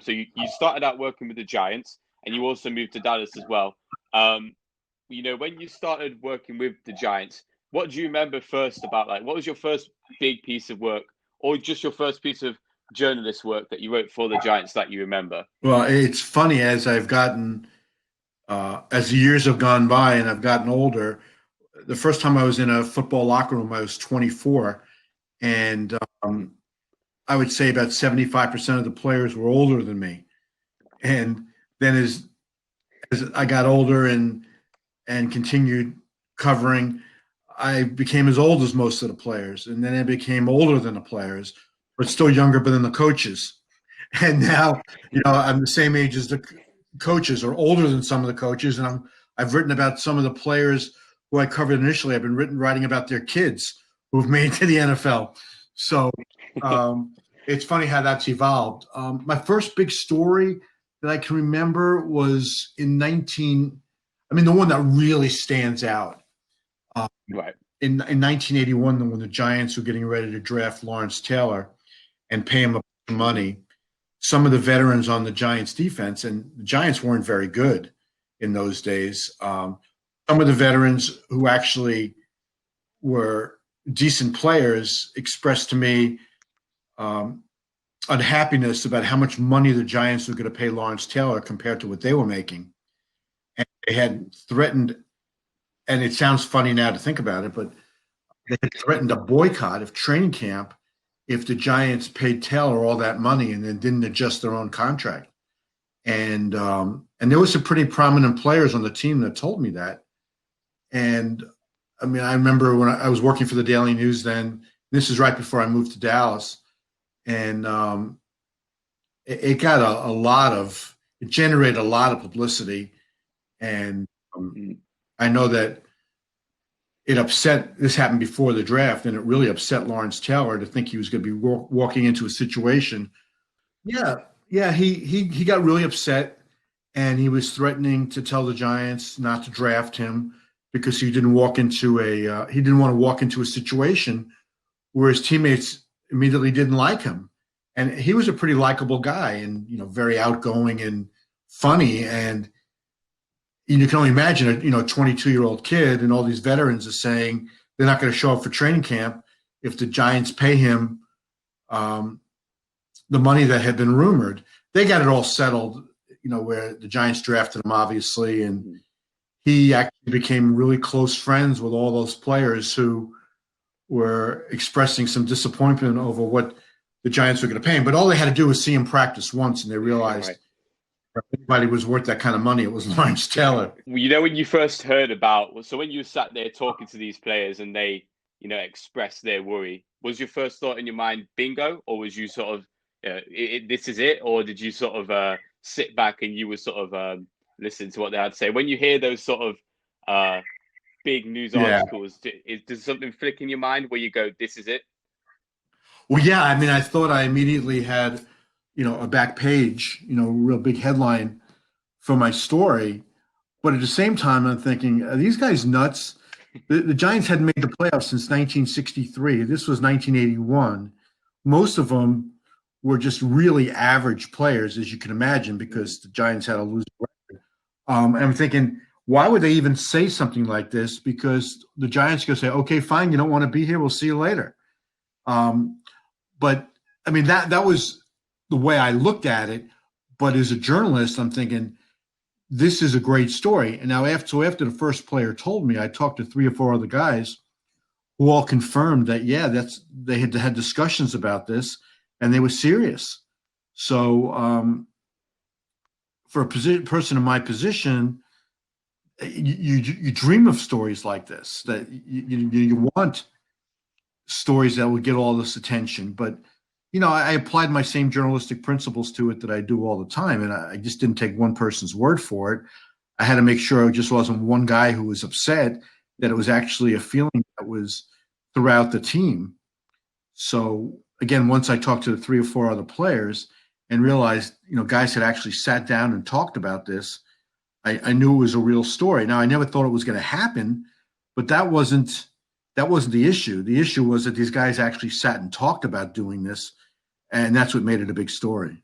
So you started out working with the Giants, and you also moved to Dallas as well. When you started working with the Giants, what do you remember first about, like, what was your first big piece of work, or just your first piece of journalist work that you wrote for the Giants that you remember? Well, it's funny as as the years have gone by and I've gotten older. The first time I was in a football locker room, I was 24, and I would say about 75% of the players were older than me. And then as I got older and continued covering, I became as old as most of the players, and then I became older than the players, but still younger than the coaches. And now, I'm the same age as the coaches, or older than some of the coaches, and I've written about some of the players who I covered initially. I've been writing about their kids who've made it to the NFL. So it's funny how that's evolved. My first big story that I can remember was the one that really stands out. Right. In 1981, when the Giants were getting ready to draft Lawrence Taylor and pay him a bunch of money, some of the veterans on the Giants defense, and the Giants weren't very good in those days. Some of the veterans who actually were decent players expressed to me unhappiness about how much money the Giants were going to pay Lawrence Taylor compared to what they were making. And they had threatened, and it sounds funny now to think about it, but they had threatened a boycott of training camp if the Giants paid Taylor all that money and then didn't adjust their own contract. And there were some pretty prominent players on the team that told me that. And I remember when I was working for the Daily News then. This is right before I moved to Dallas, and it got it generated a lot of publicity, and I know that it upset. This happened before the draft, and it really upset Lawrence Taylor to think he was going to be walking into a situation. Yeah, he got really upset, and he was threatening to tell the Giants not to draft him because he didn't want to walk into a situation where his teammates immediately didn't like him. And he was a pretty likable guy, and very outgoing and funny. And you can only imagine a 22-year-old kid, and all these veterans are saying they're not going to show up for training camp if the Giants pay him the money that had been rumored. They got it all settled, where the Giants drafted him, obviously, and he actually became really close friends with all those players who were expressing some disappointment over what the Giants were going to pay him. But all they had to do was see him practice once, and they realized if anybody was worth that kind of money, it was Lawrence Taylor. When you first heard so when you sat there talking to these players and they, expressed their worry, was your first thought in your mind bingo, or was you sort of, this is it, or did you sort of sit back and you were sort of listen to what they had to say? When you hear those sort of big news articles, does something flick in your mind where you go, this is it? Well, yeah, I thought I immediately had, a back page, a real big headline for my story. But at the same time, I'm thinking, are these guys nuts? The Giants hadn't made the playoffs since 1963. This was 1981. Most of them were just really average players, as you can imagine, because the Giants had a losing record. And I'm thinking, why would they even say something like this? Because the Giants are going to say, okay, fine, you don't want to be here, we'll see you later. But that was the way I looked at it. But as a journalist, I'm thinking, this is a great story. And now after the first player told me, I talked to 3 or 4 other guys who all confirmed that, they had discussions about this and they were serious. So for a person in my position, you dream of stories like this, that you want stories that would get all this attention. But, I applied my same journalistic principles to it that I do all the time. And I just didn't take one person's word for it. I had to make sure it just wasn't one guy who was upset, that it was actually a feeling that was throughout the team. So again, once I talked to 3 or 4 other players and realized, guys had actually sat down and talked about this, I knew it was a real story. Now, I never thought it was going to happen, but that wasn't the issue. The issue was that these guys actually sat and talked about doing this, and that's what made it a big story.